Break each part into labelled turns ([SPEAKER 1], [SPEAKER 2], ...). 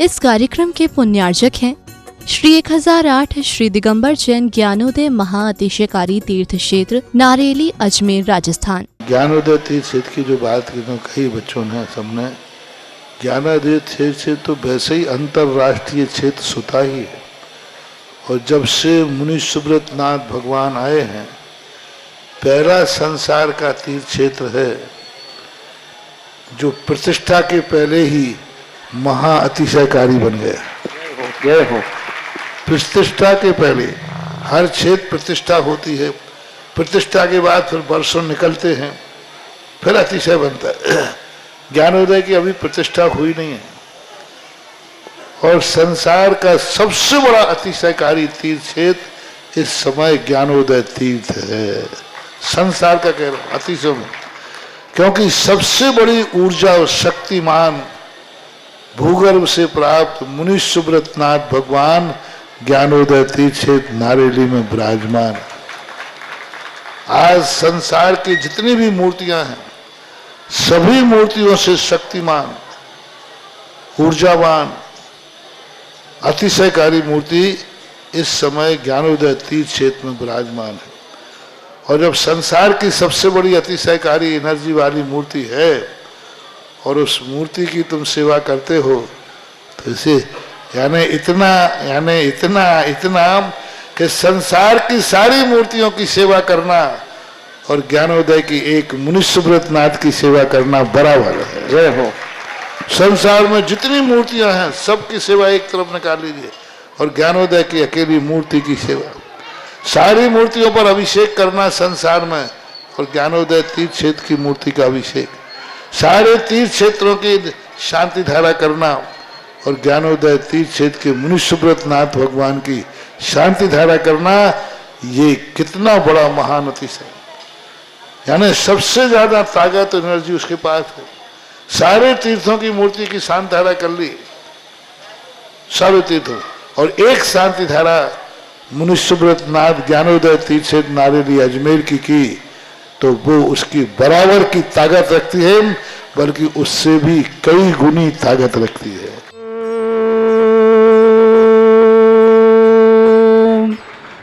[SPEAKER 1] इस कार्यक्रम के पुण्यार्जक हैं श्री 1008 श्री दिगंबर जैन ज्ञानोदय महाअतिशयकारी तीर्थ क्षेत्र नारेली अजमेर राजस्थान।
[SPEAKER 2] ज्ञानोदय तीर्थ क्षेत्र की जो बात की तो कई बच्चों ने सबने ज्ञानोदय तीर्थ क्षेत्र तो वैसे ही अंतर्राष्ट्रीय क्षेत्र सुता ही है। और जब से मुनि सुब्रत नाथ भगवान आए हैं, पहला संसार का तीर्थ क्षेत्र है जो प्रतिष्ठा के पहले ही महाअतिशयकारी बन गया।
[SPEAKER 3] जय हो।
[SPEAKER 2] प्रतिष्ठा के पहले हर क्षेत्र प्रतिष्ठा होती है, प्रतिष्ठा के बाद फिर वर्षों निकलते हैं, फिर अतिशय बनता है। ज्ञानोदय की अभी प्रतिष्ठा हुई नहीं है। और संसार का सबसे बड़ा अतिशयकारी तीर्थ क्षेत्र इस समय ज्ञानोदय तीर्थ है। संसार का कह रहा हूं अतिशय में, क्योंकि सबसे बड़ी ऊर्जा और शक्तिमान भूगर्भ से प्राप्त मुनि सुब्रत नाथ भगवान ज्ञानोदय तीर्थ क्षेत्र नारेली में विराजमान। आज संसार की जितनी भी मूर्तियां हैं, सभी मूर्तियों से शक्तिमान, ऊर्जावान, अतिशयकारी मूर्ति इस समय ज्ञानोदय तीर्थ क्षेत्र में विराजमान है। और जब संसार की सबसे बड़ी अतिशयकारी एनर्जी वाली मूर्ति है और उस मूर्ति की तुम सेवा करते हो, तो इसे यानी इतना कि संसार की सारी मूर्तियों की सेवा करना और ज्ञानोदय की एक मुनि सुब्रत नाथ की सेवा करना बराबर है।
[SPEAKER 3] जय हो।
[SPEAKER 2] संसार में जितनी मूर्तियां हैं सबकी सेवा एक तरफ निकाल लीजिए और ज्ञानोदय की अकेली मूर्ति की सेवा। सारी मूर्तियों पर अभिषेक करना संसार में और ज्ञानोदय तीर्थ क्षेत्र की मूर्ति का अभिषेक, सारे तीर्थ क्षेत्रों की शांति धारा करना और ज्ञानोदय तीर्थ क्षेत्र के मुनि सुब्रत नाथ भगवान की शांति धारा करना, ये कितना बड़ा महान अतिशय। यानी सबसे ज्यादा ताकत एनर्जी उसके पास है। सारे तीर्थों की मूर्ति की शांति धारा कर ली, सारे तीर्थों, और एक शांति धारा मुनि सुब्रत नाथ ज्ञानोदय तीर्थ क्षेत्र नारेली अजमेर की तो वो उसकी बराबर की ताकत रखती है, बल्कि उससे भी कई गुनी ताकत रखती है।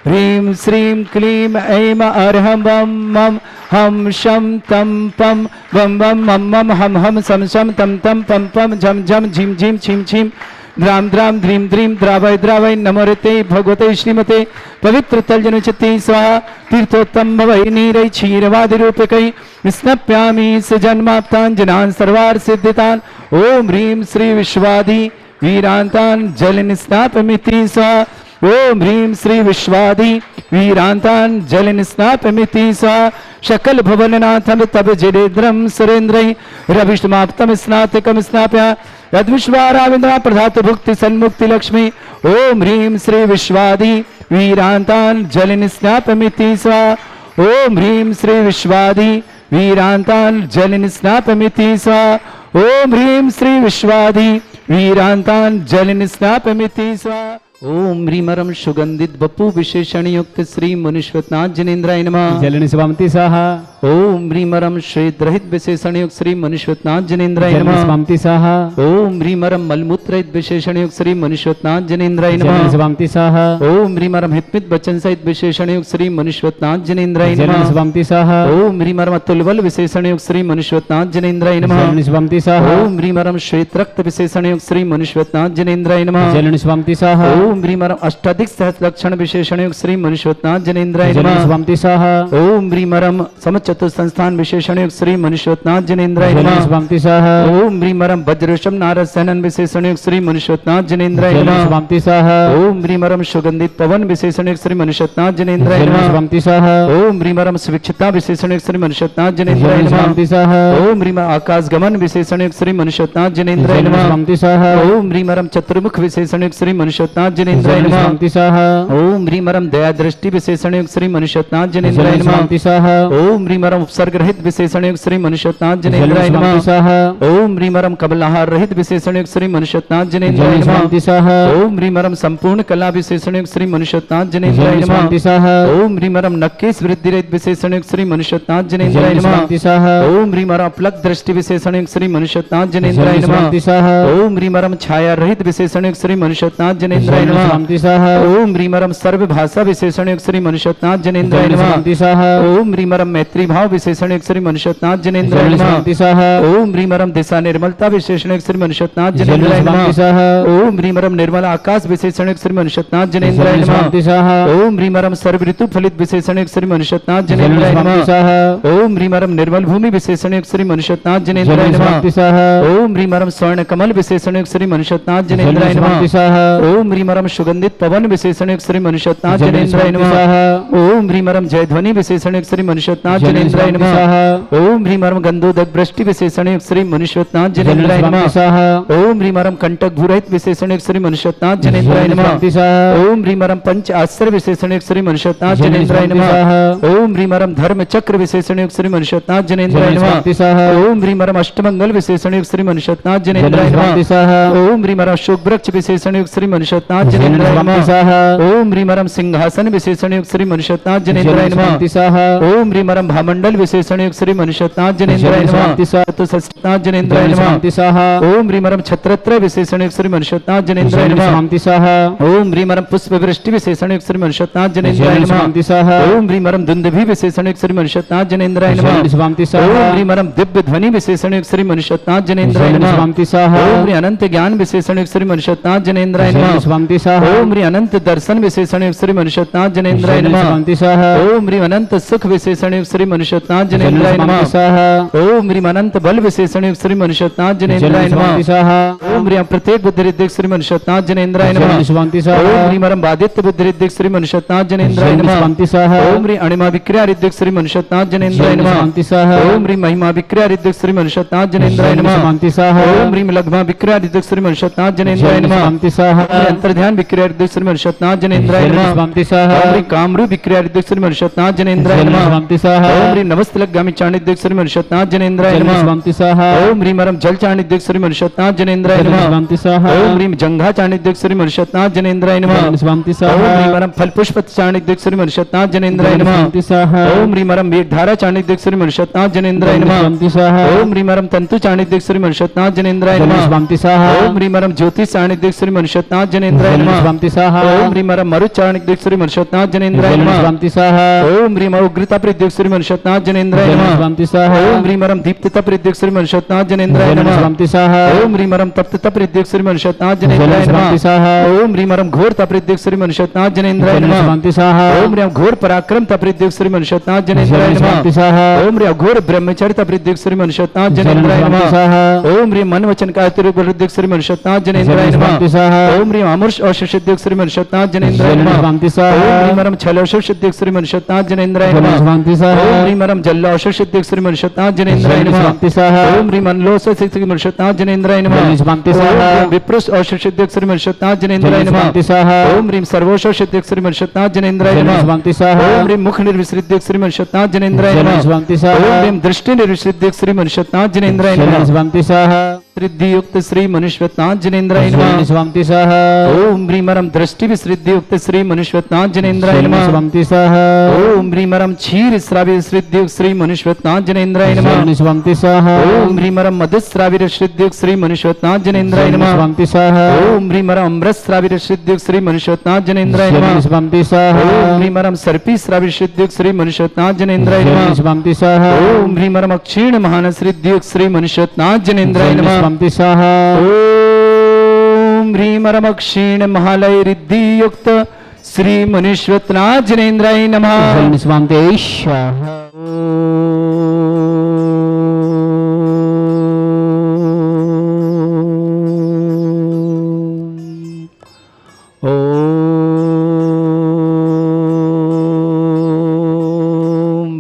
[SPEAKER 3] ह्रीं श्रीं क्लीं ऐं अर्हं बम मम हम शम तम पम बम बम मम मम हम हम सम शम तम तम पम पम झम झम झिम झिम छिम छिम द्राम द्राम ध्रीम ध्रीम द्रावय द्रावय नमोरते भगवते श्रीमते पवित्र तलजनुचित्ते स्वाहा तीर्थोत्तम भवै नीरै क्षीरवादि रूपकै स्नप्यामि सजन्माप्ताञ्जनान् सर्वार्थ सिद्धितान्। ओम ह्रीं श्री विश्वादि वीरान्तान् जल स्नापमिति स्वाहा। ओम ह्रीं श्री विश्वादि वीरान्तान् जल स्नापमिति स्वाहा। शकल भुवननाथं तब जडेन्द्रं सुरेन्द्रै रविष्टमाप्तं स्नातकं स्नाप्य यद्विश्वाराविन्द्रा प्रधातु भुक्ति सन्मुक्ति लक्ष्मी। ओम ह्रीं श्री विश्वादि वीरान्तान् जल स्नापमिति स्वाहा। ओम ह्रीं श्री विश्वादि वीरान्तान् जल स्नापमिति स्वाहा। ओम ह्रीं श्री विश्वादि वीरान्तान् जल स्नापमिति स्वाहा। ओम ह्रीमरम सुगंधित बपु विशेषण युक्त श्री मुनिश्वतनाथ जनेन्द्राय नमः।
[SPEAKER 4] जलन स्वामति साहा।
[SPEAKER 3] ओम ह्रीमरम श्वेत रहित विशेषण युक्त श्री मुनिश्वतनाथ जनेन्द्राय नमः।
[SPEAKER 4] स्वामति साहा।
[SPEAKER 3] ओम ह्रीमरम मलमूत्र रहित विशेषण युक्त श्री मुनिश्वतनाथ जनेन्द्राय नमः।
[SPEAKER 4] स्वामति साहा।
[SPEAKER 3] ओम ह्रीमरम हितमित वचन सहित विशेषण युक्त श्री मुनिश्वतनाथ जनेन्द्राय नमः।
[SPEAKER 4] स्वामति साहा।
[SPEAKER 3] ओम ह्रीमरम अतुलबल विशेषण युक्त श्री मुनिश्वतनाथ जनेन्द्राय नमः।
[SPEAKER 4] स्वामति साहा।
[SPEAKER 3] ओम ह्रीमरम श्वेत रक्त विशेषण युक्त श्री मुनिश्वतनाथ जनेन्द्राय नमः।
[SPEAKER 4] स्वामति साहा।
[SPEAKER 3] ओम ह्रीमरम अष्टाधिक सहस्र लक्षण विशेषण युक्त श्री मुनिश्वतनाथ जनेन्द्राय नमः।
[SPEAKER 4] स्वामति साहा।
[SPEAKER 3] ओम ह्रीमरम समचतुर संस्थान विशेषण युक्त श्री मुनिश्वतनाथ जनेन्द्राय नमः।
[SPEAKER 4] स्वामति साहा।
[SPEAKER 3] ओम ह्रीमरम वज्रशम नारद सैनन विशेषण युक्त श्री मुनिश्वतनाथ जनेन्द्राय नमः।
[SPEAKER 4] स्वामति साहा।
[SPEAKER 3] ओम ह्रीमरम सुगंधित पवन विशेषण युक्त श्री मुनिश्वतनाथ जनेन्द्राय नमः।
[SPEAKER 4] स्वामति साहा।
[SPEAKER 3] ओम ह्रीमरम सुविक्षिता विशेषण युक्त श्री मुनिश्वतनाथ जनेन्द्राय नमः।
[SPEAKER 4] स्वामति साहा।
[SPEAKER 3] ओम ह्रीमरम आकाश गमन विशेषण युक्त श्री मुनिश्वतनाथ जनेन्द्राय नमः।
[SPEAKER 4] स्वामति साहा।
[SPEAKER 3] ओम ह्रीमरम चतुर्मुख विशेषण युक्त श्री मुनिश्वतनाथ जनेन्द्राय नमः
[SPEAKER 4] शांति स्वाहा
[SPEAKER 3] ओम ह्रीं परम दया दृष्टि विशेषण युक्त श्री मनुष्यनाथ जनेन्द्राय नमः
[SPEAKER 4] शांति स्वाहा
[SPEAKER 3] ओम ह्रीं परम उपसर्ग रहित विशेषण युक्त श्री मनुष्यनाथ जनेन्द्राय नमः
[SPEAKER 4] शांति स्वाहा
[SPEAKER 3] ओम ह्रीं परम कबलाहार रहित विशेषण युक्त श्री मनुष्यनाथ जनेन्द्राय नमः
[SPEAKER 4] शांति स्वाहा
[SPEAKER 3] ओम ह्रीं परम संपूर्ण कला विशेषण युक्त श्री मनुष्यनाथ जनेन्द्राय नमः
[SPEAKER 4] शांति स्वाहा
[SPEAKER 3] ओम ह्रीं परम नक्केश वृद्धि रहित विशेषण युक्त श्री मनुष्यनाथ जनेन्द्राय नमः
[SPEAKER 4] शांति स्वाहा
[SPEAKER 3] ओम ह्रीं परम अपलक दृष्टि विशेषण युक्त श्री मनुष्यनाथ जनेन्द्राय नमः
[SPEAKER 4] शांति स्वाहा
[SPEAKER 3] ओम ह्रीं परम छाया रहित विशेषण युक्त श्री मनुष्यनाथ जनेन्द्राय नमः
[SPEAKER 4] शांति स्वाहा
[SPEAKER 3] ओम ह्रीं परम सर्व भाषा विशेषण युक्त श्री मनुष्यनाथ जनेन्द्राय नमः
[SPEAKER 4] शांति स्वाहा
[SPEAKER 3] ओम ह्रीं परम मैत्री भाव विशेषण युक्त श्री मनुष्यनाथ जनेन्द्राय नमः
[SPEAKER 4] शांति स्वाहा
[SPEAKER 3] ओम ह्रीं परम दिशा निर्मलता विशेषण युक्त श्री मनुष्यनाथ जनेन्द्राय नमः
[SPEAKER 4] शांति स्वाहा
[SPEAKER 3] ओम ह्रीं परम निर्मल आकाश विशेषण युक्त श्री मनुष्यनाथ जनेन्द्राय नमः
[SPEAKER 4] शांति स्वाहा
[SPEAKER 3] ओम ह्रीं परम सर्व ऋतु फलित विशेषण युक्त श्री मनुष्यनाथ जनेन्द्राय
[SPEAKER 4] शांति
[SPEAKER 3] नमः
[SPEAKER 4] स्वाहा
[SPEAKER 3] ओम ह्रीं परम निर्मल भूमि विशेषण युक्त श्री मनुष्यनाथ जनेन्द्राय नमः
[SPEAKER 4] शांति स्वाहा
[SPEAKER 3] ओम ह्रीं परम स्वर्ण कमल विशेषण युक्त श्री मनुष्यनाथ जनेन्द्राय
[SPEAKER 4] शांति
[SPEAKER 3] नमः
[SPEAKER 4] स्वाहा
[SPEAKER 3] ओम ह्रीं परम सुगंधित पवन विशेषण युक्त श्री मनुष्यनाथ जनेन्द्राय
[SPEAKER 4] शांति
[SPEAKER 3] नमः
[SPEAKER 4] स्वाहा
[SPEAKER 3] ओम ह्रीं परम जय ध्वनि विशेषण युक्त श्री मनुष्यनाथ जनेन्द्राय
[SPEAKER 4] शांति
[SPEAKER 3] नमः
[SPEAKER 4] स्वाहा
[SPEAKER 3] ओम ह्रीं परम गंधोदक वृष्टि विशेषण युक्त श्री मनुष्यनाथ जनेन्द्राय नमः
[SPEAKER 4] शांति स्वाहा
[SPEAKER 3] ओम ह्रीं परम कंटक भूरहित विशेषण युक्त श्री मनुष्यनाथ जनेन्द्राय नमः
[SPEAKER 4] शांति स्वाहा
[SPEAKER 3] ओम ह्रीं परम पंच आश्रय विशेषण युक्त श्री मनुष्यनाथ जनेन्द्राय
[SPEAKER 4] शांति
[SPEAKER 3] नमः
[SPEAKER 4] स्वाहा
[SPEAKER 3] ओम ह्रीं परम धर्म चक्र विशेषण युक्त श्री मनुष्यनाथ जनेन्द्राय नमः
[SPEAKER 4] शांति स्वाहा
[SPEAKER 3] ओम ह्रीं परम अष्टमंगल विशेषण युक्त श्री मनुष्यनाथ जनेन्द्राय नमः
[SPEAKER 4] शांति स्वाहा
[SPEAKER 3] ओम ह्रीं परम शुभ वृक्ष विशेषण युक्त श्री मनुष्यनाथ जनेन्द्राय
[SPEAKER 4] शांति
[SPEAKER 3] नमः
[SPEAKER 4] स्वाहा
[SPEAKER 3] ओम ह्रीं परम सिंहासन विशेषण युक्त श्री मनुष्यनाथ जनेन्द्राय नमः
[SPEAKER 4] शांति स्वाहा
[SPEAKER 3] ओम ह्रीं परम भामंडल विशेषण युक्त श्री मनुष्यनाथ जनेन्द्राय नमः
[SPEAKER 4] शांति स्वाहा
[SPEAKER 3] तो सस्नाथ जनेन्द्राय नमः
[SPEAKER 4] शांति स्वाहा
[SPEAKER 3] ओम ह्रीं परम छत्रत्र विशेषण युक्त श्री मनुष्यनाथ जनेन्द्राय नमः
[SPEAKER 4] शांति स्वाहा
[SPEAKER 3] ओम ह्रीं परम पुष्प वृष्टि विशेषण युक्त श्री मनुष्यनाथ जनेन्द्राय नमः
[SPEAKER 4] शांति स्वाहा
[SPEAKER 3] ओम ह्रीं परम दुंदुभि विशेषण युक्त श्री मनुष्यनाथ जनेन्द्राय नमः
[SPEAKER 4] शांति
[SPEAKER 3] ओम
[SPEAKER 4] स्वाहा
[SPEAKER 3] ह्रीं परम दिव्य ध्वनि विशेषण युक्त श्री मनुष्यनाथ जनेन्द्राय नमः
[SPEAKER 4] शांति स्वाहा
[SPEAKER 3] ओम ह्रीं अनंत ज्ञान विशेषण युक्त श्री मनुष्यनाथ जनेन्द्राय नमः
[SPEAKER 4] शांति स्वाहा
[SPEAKER 3] ओम ह्रीं अनंत दर्शन विशेषण युक्त श्री मनुष्यनाथ जनेन्द्राय नमः
[SPEAKER 4] शांति स्वाहा
[SPEAKER 3] ओम ह्रीं अनंत सुख विशेषण युक्त श्री मनुष्यनाथ जनेन्द्राय नमः
[SPEAKER 4] स्वाहा
[SPEAKER 3] ओम ह्रीं अनंत बल विशेषण युक्त श्री मनुष्यनाथ जनेन्द्राय नमः
[SPEAKER 4] स्वाहा
[SPEAKER 3] ओम ह्रीं प्रत्येक बुद्धिरिद्धिक श्री मनुष्यनाथ जनेन्द्राय नमः
[SPEAKER 4] शांति
[SPEAKER 3] ओम
[SPEAKER 4] स्वाहा
[SPEAKER 3] ह्रीं परम बादित्य बुद्धिरिद्धिक श्री मनुष्यनाथ जनेन्द्राय नमः
[SPEAKER 4] शांति स्वाहा
[SPEAKER 3] ओम ह्रीं अणिमा विक्रिया रिद्धिक श्री मनुष्यनाथ जनेन्द्राय नमः
[SPEAKER 4] शांति स्वाहा
[SPEAKER 3] ओम ह्रीं महिमा विक्रिया रिद्धिक श्री मनुष्यनाथ जनेन्द्राय नमः
[SPEAKER 4] शांति स्वाहा
[SPEAKER 3] ओम ह्रीं लघ्मा विक्रिया रिद्धिक श्री मनुष्यनाथ जनेन्द्राय नमः
[SPEAKER 4] शांति स्वाहा
[SPEAKER 3] ओम ह्रीं अंतर्ध्यान विक्रिया रिद्धिक श्री मनुष्यनाथ जनेन्द्राय नमः
[SPEAKER 4] शांति स्वाहा
[SPEAKER 3] ओम ह्रीं कामरू विक्रिया रिद्धिक श्री मनुष्यनाथ जनेन्द्राय नमः
[SPEAKER 4] शांति स्वाहा
[SPEAKER 3] ओम ह्रीं नवस्तलक गामी चाणिद्धिक श्री मनुष्यनाथ जनेन्द्राय नमः
[SPEAKER 4] शांति स्वाहा
[SPEAKER 3] ओम ह्रीं परम जल चाणिद्धिक श्री मनुष्यनाथ जनेन्द्राय नमः
[SPEAKER 4] शांति स्वाहा
[SPEAKER 3] ओम ह्रीं जंघा चाणिद्धिक श्री मनुष्यनाथ जनेन्द्राय नमः
[SPEAKER 4] शांति
[SPEAKER 3] ओम
[SPEAKER 4] स्वाहा
[SPEAKER 3] ह्रीं परम फल पुष्प चाणिद्धिक श्री मनुष्यनाथ जनेन्द्राय नमः
[SPEAKER 4] शांति स्वाहा
[SPEAKER 3] ओम ह्रीं परम मेघधारा चाणिद्धिक श्री मनुष्यनाथ जनेन्द्राय नमः
[SPEAKER 4] शांति स्वाहा
[SPEAKER 3] ओम ह्रीं परम तंतु चाणिद्धिक श्री मनुष्यनाथ जनेन्द्राय नमः
[SPEAKER 4] शांति स्वाहा
[SPEAKER 3] ओम ह्रीं परम ज्योतिष चाणिद्धिक श्री मनुष्यनाथ जनेन्द्राय नमः
[SPEAKER 4] शांति स्वाहा
[SPEAKER 3] ओम ह्रीं परम मरुत चाणिद्धिक श्री मनुष्यनाथ जनेन्द्राय नमः
[SPEAKER 4] शांति स्वाहा
[SPEAKER 3] ओम ह्रीं उग्रता प्रद्युक्त श्री मनुष्यनाथ जनेन्द्राय नमः
[SPEAKER 4] शांति स्वाहा
[SPEAKER 3] ओम ह्रीं परम दीप्तता प्रद्युक्त श्री मनुष्यनाथ जनेन्द्राय नमः
[SPEAKER 4] शांति स्वाहा
[SPEAKER 3] ओम ह्रीं परम तप्तता प्रद्युक्त श्री मनुष्यनाथ जनेन्द्राय नमः
[SPEAKER 4] शांति स्वाहा
[SPEAKER 3] ओम ह्रीं परम घोर तप्रद्युक्त श्री मनुष्यनाथ जनेन्द्राय नमः
[SPEAKER 4] शांति स्वाहा
[SPEAKER 3] ओम ह्रीं घोर पराक्रम तप्रद्युक्त श्री मनुष्यनाथ जनेन्द्राय
[SPEAKER 4] शांति
[SPEAKER 3] नमः
[SPEAKER 4] स्वाहा
[SPEAKER 3] ओम ह्रीं घोर ब्रह्मचर्य तप्रद्युक्त श्री मनुष्यनाथ जनेन्द्राय
[SPEAKER 4] शांति
[SPEAKER 3] नमः
[SPEAKER 4] स्वाहा
[SPEAKER 3] ओम ह्रीं मन वचन का प्रद्युक्त श्री मनुष्यनाथ जनेन्द्राय नमः
[SPEAKER 4] शांति स्वाहा
[SPEAKER 3] ओम ह्रीं अमृष औषधयुक्त श्री मनुष्यनाथ जनेन्द्राय नमः
[SPEAKER 4] शांति
[SPEAKER 3] ओम
[SPEAKER 4] स्वाहा
[SPEAKER 3] ह्रीं परम छल औषधयुक्त श्री मनुष्यनाथ जनेन्द्राय नमः
[SPEAKER 4] शांति स्वाहा
[SPEAKER 3] ओम ह्रीं परम जल औषधयुक्त श्री मनुष्यनाथ जनेन्द्राय नमः
[SPEAKER 4] शांति स्वाहा
[SPEAKER 3] ओम ह्रीं मनलोस श्री मनुष्यनाथ जनेन्द्राय नमः
[SPEAKER 4] शांति स्वाहा
[SPEAKER 3] विप्रुष औषधयुक्त श्री मनुष्यनाथ जनेन्द्राय नमः
[SPEAKER 4] शांति स्वाहा
[SPEAKER 3] ओम ह्रीं सर्वोषधयुक्त श्री मनुष्यनाथ जनेन्द्राय नमः
[SPEAKER 4] शांति स्वाहा
[SPEAKER 3] ओम ह्रीं मुख निर्विसृद्युक्त श्री मनुष्यनाथ जनेन्द्राय नमः
[SPEAKER 4] शांति
[SPEAKER 3] ओम
[SPEAKER 4] स्वाहा
[SPEAKER 3] ह्रीं दृष्टि निर्विसृद्युक्त श्री मनुष्यनाथ जनेन्द्राय नमः
[SPEAKER 4] शांति स्वाहा
[SPEAKER 3] सिद्धियुक्त श्री मनुष्यनाथ जनेन्द्राय नमः
[SPEAKER 4] शांति स्वाहा
[SPEAKER 3] ओम ह्रीं परम दृष्टि विसृद्युक्त श्री मनुष्यनाथ जनेन्द्राय नमः
[SPEAKER 4] शांति स्वाहा
[SPEAKER 3] ओम ह्रीं परम क्षीर श्राव्य श्रीद्युक्त श्री मनुष्यनाथ जनेन्द्राय नमः
[SPEAKER 4] शांति स्वाहा
[SPEAKER 3] ओम ह्रीं परम मधुश्राव्य श्रीद्युक्त श्री मनुष्यनाथ जनेन्द्राय नमः
[SPEAKER 4] शांति स्वाहा
[SPEAKER 3] ओम ह्रीं परम अमृत श्राव्य श्रीद्युक्त श्री मनुष्यनाथ जनेन्द्राय नमः
[SPEAKER 4] शांति स्वाहा
[SPEAKER 3] ओम ह्रीं परम सर्पी श्राव्य श्रीद्युक्त श्री मनुष्यनाथ जनेन्द्राय नमः
[SPEAKER 4] शांति स्वाहा
[SPEAKER 3] ओम ह्रीं परम क्षीण महान श्रीद्युक्त श्री मनुष्यनाथ जनेन्द्राय नमः
[SPEAKER 4] शांति स्वाहा
[SPEAKER 3] ओम ह्रीं परम क्षीण महालय रिद्धि युक्त श्री मनुष्यनाथ जनेन्द्राय नमः
[SPEAKER 4] शांति स्वाहा
[SPEAKER 3] ओम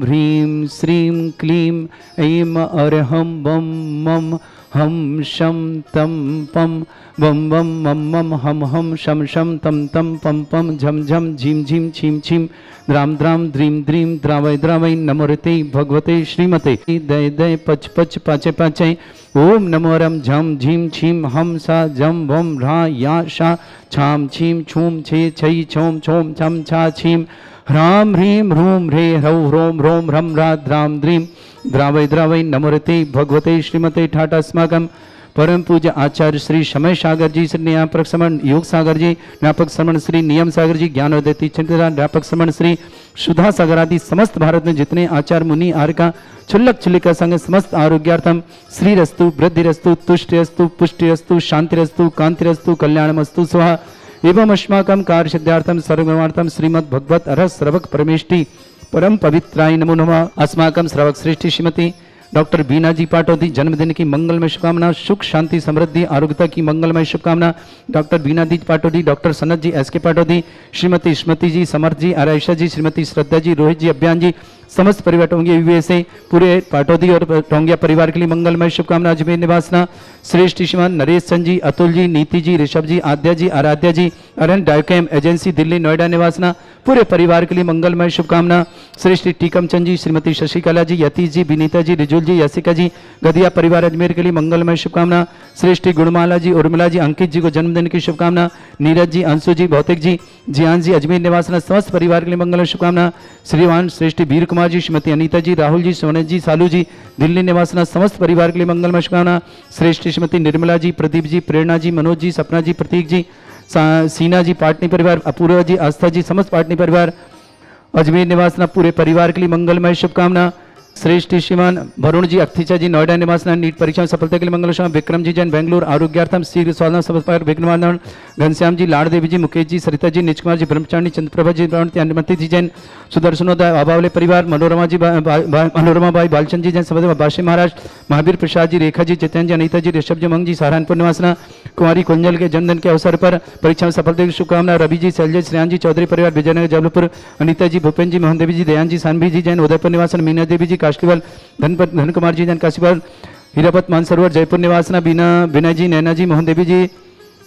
[SPEAKER 3] ह्रीं श्रीं क्लीं ऐं अरहं बम मम हम शम तम पम बम बम मम मम हम शम शम तम तम पम पम झम झम झीम झीम छीम छीम द्राम द्राम द्रीम द्रीम द्रावय द्रावय नमोरते भगवते श्रीमते दय दय पच पच पाचे पाचे ओम नमो रम झम झीम छीम हम सा जम भम रा या शा छाम छीम छूम छे छई छोम छोम छम छा छीम ह्राम ह्रीम ह्रूम ह्रे ह्रौ ह्रोम ह्रोम ह्रम रा द्राम द्रीम द्रावय द्रावय नमोरते भगवते श्रीमते ठाट अस्माकम परम पूज्य आचार्य श्री समय सागर जी, श्री न्यापक श्रमण योग सागर जी, न्यापक श्रमण श्री नियम सागर जी, ज्ञानोदय चिंतन न्यापक श्रमण श्री सुधा सागर आदि समस्त भारत में जितने आचार्य मुनि आर्का क्षुल्लक क्षुल्लिका संग समस्त आरोग्यार्थम श्री रस्तु वृद्धि रस्तु तुष्टि रस्तु पुष्टि रस्तु शांति रस्तु कांति रस्तु कल्याणमस्तु स्वाहा एवं अस्माकं कार्य सिद्धार्थम सर्वगुणार्थम श्रीमद् भगवत अरह श्रवक परमेष्टि परम पवित्राय नमो नमः। अस्माकं श्रवक श्रेष्ठी श्रीमती डॉक्टर बीना जी पाटोदी जन्मदिन की मंगलमय शुभकामना, सुख शांति समृद्धि आरोग्यता की मंगलमय शुभकामना। Doctor Bina di Patodi, doctor Sanat G S K Patodi, Shrimati स्मृति जी, समर्थ जी, आराइशा जी, श्रीमती श्रद्धा जी, रोहित जी, अभियान जी, समस्त परिवार टोंगिया यूएसए पूरे पाटोदी और टोंगिया परिवार के लिए मंगलमय शुभकामना। अजमेर निवासना श्रेष्ठ श्रीमान नरेश चंद जी, अतुल जी, नीति जी, ऋषभ जी, आद्या जी, आराध्या जी, अरन डायोकैम एजेंसी दिल्ली नोएडा निवासना पूरे परिवार के लिए मंगलमय शुभकामना। श्रेष्ठ टीकम चंद जी, श्रीमती शशिकला जी, यतीश जी, विनीता जी, रिजुल जी, यसिका जी, गदिया परिवार अजमेर के लिए मंगलमय शुभकामना। श्रेष्ठ गुणमाला जी, उर्मिला जी, अंकित जी को जन्मदिन की शुभकामना। नीरज जी, अंशु जी, भौतिक जी, जियान जी, अजमेर निवासना समस्त परिवार के लिए मंगलमय शुभकामना। श्रीमान श्रेष्ठ वीर कुमार जी, श्रीमती अनीता जी, राहुल जी, सोनत जी, सालू जी, दिल्ली निवासना समस्त परिवार के लिए मंगलमय शुभकामना। श्रेष्ठ श्रीमती निर्मला जी, प्रदीप जी, प्रेरणा जी, मनोज जी, सपना जी, प्रतीक जी, सीना जी, पाटनी परिवार, अपूर्वा जी, आस्था जी, समस्त पाटनी परिवार अजमेर निवासना पूरे परिवार के लिए मंगलमय शुभकामना। श्रेष्ठ श्रीमान वरुण जी, अक्थिचा जी, नोएडा निवासना नीट परीक्षा में सफलता के लिए मंगल शुभकामना। विक्रम जी जैन बेंगलुरु आरोग्यार्थम शीघ्र स्वास्थ्य सफलता विघ्नवादन। घनश्याम जी, लाड़देवी जी, मुकेश जी, सरिता जी, निज कुमार जी, ब्रह्मचारिणी, चंद्रप्रभा जी, अनुमति जी जैन, सुदर्शनोदय अबावले परिवार, मनोरमा जी, मनोरमा भाई, बालचंद जी जैन, सब बाशी महाराज, महावीर प्रसाद जी, रेखा जी, चैतन्य जी, अनीता जी, ऋषभ जी, मंग जी, सहारनपुर निवासना कुमारी कुंजल के जन्मदिन के अवसर पर परीक्षा में सफलता की शुभकामना। रवि जी, शैलज, श्रेयान जी, चौधरी परिवार विजयनगर जबलपुर, अनीता जी, भूपेन्द्र जी, मोहन देवी जी, दयान जी, सानवी जी जैन, उदयपुर निवासन, मीना देवी जी, काशीवल, धन कुमार जी जैन, काशीवाल, हीरापत मानसरोवर जयपुर निवासना, बीना विनय जी, नैना जी, मोहन देवी जी,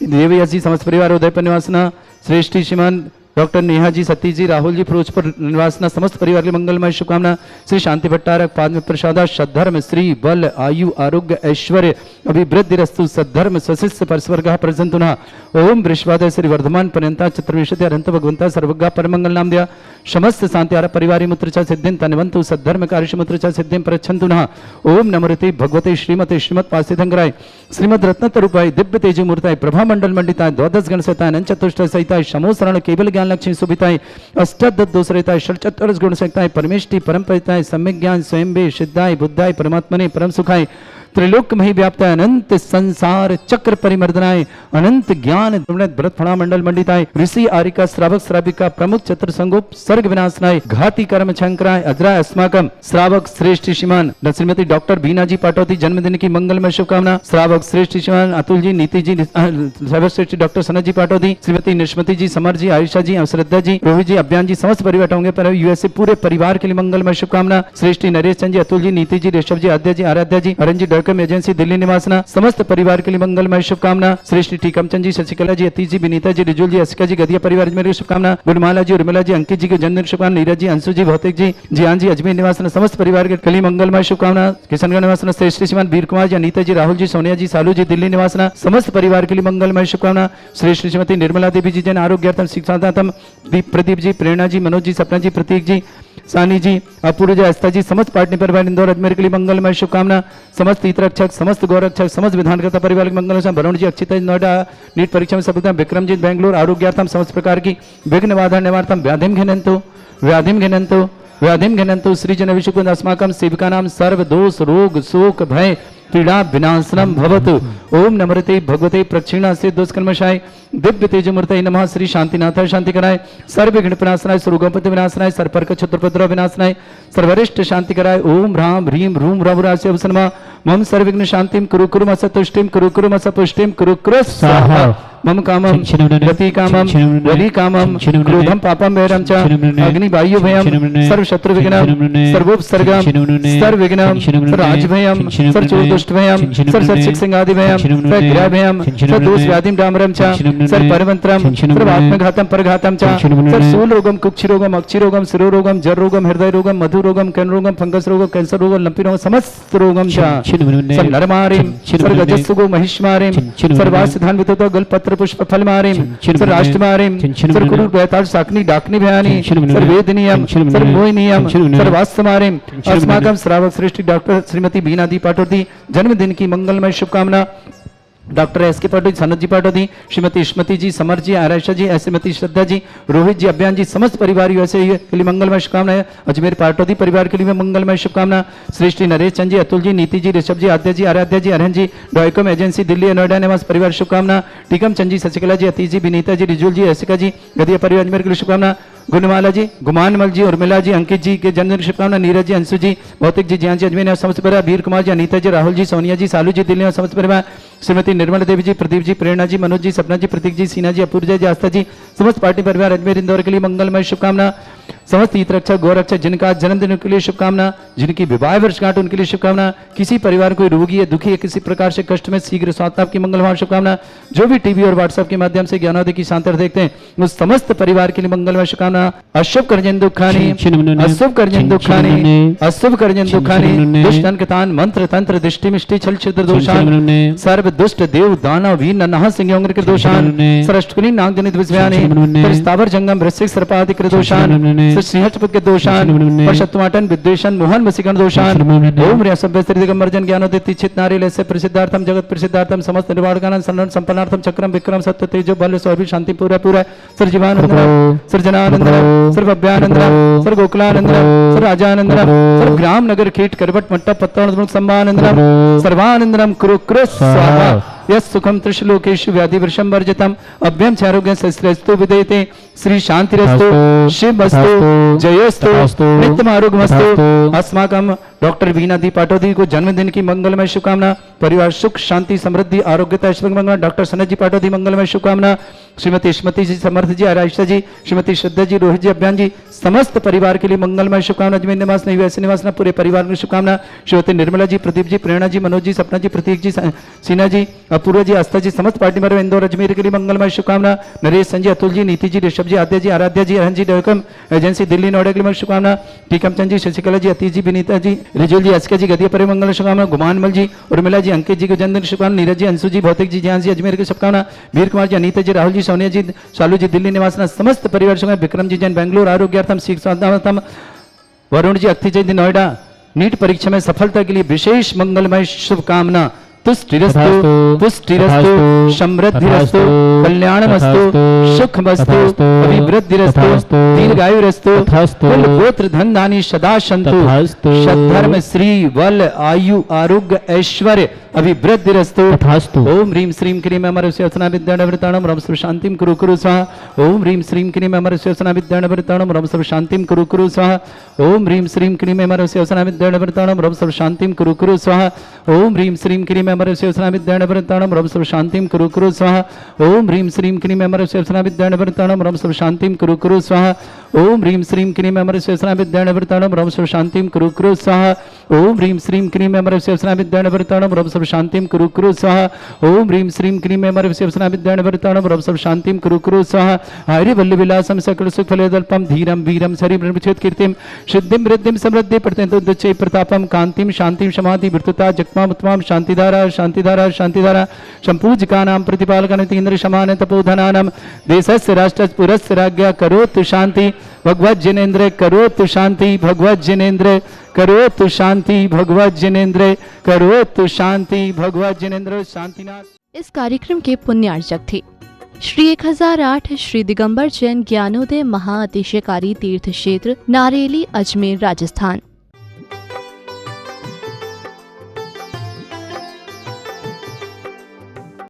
[SPEAKER 3] देवयास जी, समस्त परिवार उदयपुर निवासना। श्रेष्ठ श्रीमान डॉक्टर नेहा जी, सतीश जी, राहुल जी, फिरोजपुर निवासना समस्त परिवार के मंगलमय शुभकामना। श्री शांति भट्टारक पाद प्रसादा सद्धर्म श्री बल आयु आरोग्य ऐश्वर्य अभिवृद्धि रस्तु सद्धर्म स्वशिष्य परस्वर्ग प्रसन्ना। ओम वृषभादय श्री वर्धमान पर्यंता चतुर्विंशति अनंत भगवंता सर्वज्ञ परमंगल नाम दिया समस्त शांति आर परिवारी मुत्रचा सिद्धिं तनवंतु सद्धर्म कार्य मुत्रचा सिद्धिं प्रच्छन्तु नः। ओम नमोते भगवते श्रीमते श्रीमत् पासिधंगराय श्रीमद रत्नतरूपाय दिव्य तेजो मूर्ताय प्रभा मंडल मंडिताय द्वादश गण सहिताय अनंत चतुष्ट सहिताय समोसरण केवल ज्ञान लक्ष्मी सुभिताय अष्टद दोषरिताय षट्चत्वारिश गुण सहिताय परमेष्टि परम परिताय सम्यक ज्ञान स्वयं वे सिद्धाय बुद्धाय परमात्मने परम सुखाय त्रिलोक मही व्याप्ताय अनंत संसार चक्र परिमर्दनाय अनंत ज्ञान व्रत फणा मंडल मंडिताय ऋषि आरिका श्रावक श्राविका प्रमुख चतुर संगोप सर्ग विनाशनाय घाती कर्म छंकराय अजराय अस्माकम। श्रावक श्रेष्ठ श्रीमान श्रीमती डॉक्टर बीना जी पाटोदी जन्मदिन की मंगलमय शुभकामना। श्रावक श्रेष्ठ श्रीमान अतुल जी, नीति जी, सर्वश्रेष्ठ डॉक्टर सनत जी पाटोदी, श्रीमती निष्मति जी, समर जी, आयुषा जी, श्रद्धा जी, रोहित जी, अभियान जी, समस्त परिवार होंगे पर यूएसए पूरे परिवार के लिए मंगलमय शुभकामना। श्रेष्ठ नरेश चंद जी, अतुल जी, नीति जी, ऋषभ जी, आद्या जी, आराध्या जी, अरन जी, एजेंसी दिल्ली निवासना समस्त परिवार के लिए मंगलमय शुभकामना। श्रेष्ठ टीकमचंद जी, शशिकला जी, अतीश जी, विनीता जी, रिजुल जी, असिका जी, गदिया परिवार मेरी शुभकामना। गुणमाला जी, उर्मिला जी, अंकित जी के जन्मदिन शुभकामना। नीरज जी, अंशु जी, भौतिक जी, जियान जी, अजमेर निवासना समस्त परिवार के लिए मंगलमय शुभकामना। किशनगढ़ निवासना श्रेष्ठ श्रीमान वीर कुमार जी, अनीता जी, राहुल जी, सोनिया जी, सालू जी, दिल्ली निवासना समस्त परिवार के लिए मंगलमय शुभकामना। श्रेष्ठ श्रीमती निर्मला देवी जी जन आरोग्यार्थम शिक्षार्थम प्रदीप जी, प्रेरणा जी, मनोज जी, सपना जी, प्रतीक जी, सानी जी, अपूर्व जी, आस्था जी, समस्त पाटनी परिवार इंदौर अजमेर के लिए मंगलमय शुभकामना। समस्त हितरक्षक, समस्त गौरक्षक, समस्त विधानकर्ता परिवार के मंगल। वरुण जी, अक्षिता जी, नोएडा नीट परीक्षा में सफलता। विक्रम जी, बेंगलुरु आरोग्यार्थम समस्त प्रकार की विघ्न बाधा निवार्थम व्याधिम घिनंतु व्याधिम घिनंतु सृजन विशुकुंद अस्माकं सेविकानां सर्व दोष रोग शोक भय पीड़ा विनाशनम भवतु। ओम नमोते भगवते प्रक्षिणा से दुष्कर्मशाय दिव्य तेजमूर्तये नमः। श्री शांतिनाथाय शांति कराय सर्व विघ्न विनाशनाय सुरगोपति विनाशनाय सर्पर्क क्षत्रपद्र विनाशनाय सर्वरिष्ट शांति कराय। ओम ह्राम ह्रीम ह्रूम रघुरास्य अवसनमा मम सर्वविघ्न शांतिम कुरु कुरु मस तुष्टिम कुरु कुरु मस पुष्टिम कुरु कुरु स्वाहा। मम कामम गति कामम वली कामम क्रोधम पापम वैरम च अग्नि वायु भयम सर्व शत्रु विघ्नम सर्वोपसर्गम सर्व विघ्नम सर्वराज भयम सर्व चोर दुष्ट भयम सर्व सर्शिक सिंहादि भयम सर्व ग्रह भयम सर्व दोष व्याधिम डामरम च सर्व परमंत्रम सर्व आत्मघातम परघातम च सर्व सूल रोगम कुक्षि रोगम अक्षि रोगम शिरो रोगम जर रोगम हृदय रोगम मधु रोगम कैन रोगम फंगस रोगम कैंसर रोगम लंपी रोगम समस्त रोगम च सर्व नरमारिम सर्व गजस्सुगो महिष्मारिम सर्वास धान विततो गलपत्र पुष्प फल मारिम सर्व राष्ट्र मारिम सर्व कुरु बेताल साकनी डाकनी भयानी सर्व वेदनियम सर्व मोहिनियम सर्वास्त्र मारिम अस्माकं श्रावक श्रेष्ठी डॉक्टर श्रीमती बीना दी पाटोदी जन्मदिन की मंगलमय शुभकामना doctor S K Patodi Sanat जी पाटोदी श्रीमती स्मृति जी समर जी आरायशा जी श्रीमती श्रद्धा जी रोहित जी अभियान जी समस्त परिवार ऐसे के लिए मंगलमय शुभकामनाएं अजमेर पाटोदी परिवार के लिए मंगलमय शुभकामना श्रेष्ठी नरेश चंद जी अतुल जी नीति जी ऋषभ जी आद्या जी आराध्या जी अरहन जी डॉयकॉम एजेंसी दिल्ली नोएडा निवास परिवार शुभकामना टीकम चंद जी शशिकला जी अतीश जी विनीता जी रिजुल जी ऐसिका जी गदिया परिवार अजमेर के लिए शुभकामना गुणमाला जी गुमानमल जी उर्मिला जी अंकित जी के जन्मदिन की शुभकामना नीरज जी अंशु जी भौतिक जी ज्ञान जी अजमेर और समस्त परिवार वीर कुमार जी अनीता जी राहुल जी सोनिया जी सालू जी दिल्ली और समस्त परिवार श्रीमती निर्मला देवी जी प्रदीप जी प्रेरणा जी मनोज जी सपना जी प्रतीक जी सीना जी अपूर्जा जी आस्था जी समस्त पार्टी परिवार अजमेर इंदौर के लिए मंगलमय शुभकामना समस्त हित रक्षक गौ रक्षक जिनका जन्मदिन के लिए शुभकामना जिनकी विवाह वर्षगांठ उनके लिए शुभकामना किसी परिवार कोई रोगी है दुखी है किसी प्रकार से कष्ट में शीघ्र स्वास्थ्य की मंगलमय शुभकामना जो भी टीवी और व्हाट्सएप के माध्यम से ज्ञानोदय की शांति देखते हैं उस समस्त परिवार के लिए मंगलमय शुभकामना अशुभ कर्जन दुखानी अशुभ कर्जन दुखानी अशुभ कर्जन दुखानी दुष्ट अंकतान मंत्र तंत्र दृष्टि मिष्टि छल छिद्र दोषान सर्व दुष्ट देव दानव वीर ननह सिंह उग्र के दोषान सरष्टकुली नाग जनित विषयानि स्थावर जंगम वृश्चिक सर्पादि के दोषान श्रीहटपद के दोषान परशत्वाटन विद्वेषण मोहन वसीकरण दोषान ओम रे सभ्य श्री दिगंबरजन ज्ञानोदय तीक्षित नारियल से प्रसिद्धार्थम जगत प्रसिद्धार्थम समस्त निर्वाणगान सन्नन संपन्नार्थम चक्रम विक्रम सत्य तेजो बल सौभि शांति पूरा पूरा सर्वजीवानंदनम सर्वजनानंदनम सर्वभव्यानंदनम सर्वगोकुलानंदनम सर्वराजानंदनम सर्वग्राम नगर कीट करवट मट्टा पत्तन संभानंदनम सर्वानंदनम कुरु कुरु स्वाहा यस सुखम त्रिशलोकेषु व्याधि वृषम वर्जितम अभ्यम चारोग्य श्रेष्ठो विदेते श्री शांतिरस्तु शिवस्तु जयोस्तु नित्यम आरोग्यमस्तु अस्माकं डॉक्टर बीना दी पाटोदी को जन्मदिन की मंगलमय शुभकामना परिवार सुख शांति समृद्धि आरोग्यता ऐश्वर्य मंगल डॉक्टर सनत जी पाटोदी मंगलमय शुभकामना श्रीमती स्मृति जी समर्थ जी आरायशा जी श्रीमती श्रद्धा जी रोहित जी अभियान जी समस्त परिवार के लिए मंगलमय शुभकामना अजमेर निवास नहीं वैसे निवास पूरे परिवार की शुभकामना श्रीमती निर्मला जी प्रदीप जी प्रेरणा जी मनोज जी सपना जी प्रतीक जी सीना जी अपूर्व जी आस्था जी समस्त पार्टी मेरे इंदौर अजमेर के लिए मंगलमय शुभकामना नरेश संजय अतुल जी नीति जी ऋषभ जी आद्या जी आराध्या जी अरहन जी डॉयकॉम एजेंसी दिल्ली नोएडा के लिए शुभकामना टीकम चंद जी शशिकला जी अतीश जी विनीता जी रिजुल जी अस्का जी गदिया परिवार मंगल शुभकामना गुमानमल जी उर्मिला जी अंकित जी को जन्मदिन शुभकामना नीरज जी अंशु जी भौतिक जी ज्ञान जी अजमेर की शुभकामना वीर कुमार जी अनीता जी राहुल जी सोनिया जी शालू जी दिल्ली निवास समस्त परिवार शुभकामना विक्रम जी जैन बेंगलुरु आरोग्यार्थम सीख स्वास्थ्यार्थम वरुण जी अख्ती जी नोएडा नीट परीक्षा में सफलता के लिए विशेष मंगलमय शुभकामना तुष्टिरस्तु पुष्टिरस्तु समृद्धिरस्तु कल्याणमस्तु सुखमस्तु अभिवृद्धिरस्तु दीर्घायुरस्तु कुल गोत्र धन धानी सदा सन्तु सद्धर्म श्री बल आयु आरोग्य ऐश्वर्य अभिवृद्धिरस्तु ओम ह्रीं श्रीं क्रीं अमरस्योत्सना विद्याणवृताणं रम सर्व शांतिं कुरु कुरु स्वाहा ओम ह्रीं श्रीं क्रीं अमरस्योत्सना विद्याणवृताणं रम सर्व शांतिं कुरु कुरु स्वाहा ओम ह्रीं श्रीं क्रीं अमरस्योत्सना विद्याणवृताणं रम सर्व शांतिं कुरु कुरु स्वाहा ओम ह्रीं श्रीं क्रीं अमरस्योत्सना विद्याणवृताणं रम सर्व शांतिं कुरु कुरु स्वाहा ओम ह्रीं श्रीं क्रीं अमरस्योत्सना विद्याणवृताणं रम सर्व शांतिं कुरु कुरु स्वाहा ओम ह्रीं श्रीं क्रीं अमरस्योत्सना विद्याणवृताणं रम सर्व शांतिं कुरु कुरु स्वाहा ओम ह्रीं श्रीं क्रीं अमरस्योत्सना विद्याणवृताणं रम सर्व शांतिं कुरु कुरु स्वाहा ओम ह्रीं श्रीं क्रीं अमरस्योत्सना विद्याणवृताणं रम सर्व शांतिं कुरु कुरु स्वाहा हरि वल्लभ विलासम सकल सुख फलदल्पम धीरम वीरम सरि ब्रह्मचेत कीर्तिम सिद्धिम रिद्धिम समृद्धि प्रत्यंतोच्चै प्रतापम कांतिम शांतिम समाधि वृत्तता जगमाम उत्तमाम शांतिधारा शांतिधारा शांतिधारा संपूजकानां प्रतिपालकानां इंद्र समान तपोधनानां देशस्य राष्ट्रस्य पुरस्य राज्ञा करोतु शांति भगवत जिनेन्द्र करोतु शांति भगवत जिनेन्द्र करोतु शांति भगवत जिनेन्द्र करोतु शांति भगवत जिनेन्द्र शांतिनाथ।
[SPEAKER 1] इस कार्यक्रम के पुण्यार्चक थे श्री 1008 श्री दिगंबर जैन ज्ञानोदय महाअतिशयकारी तीर्थ क्षेत्र नारेली अजमेर राजस्थान।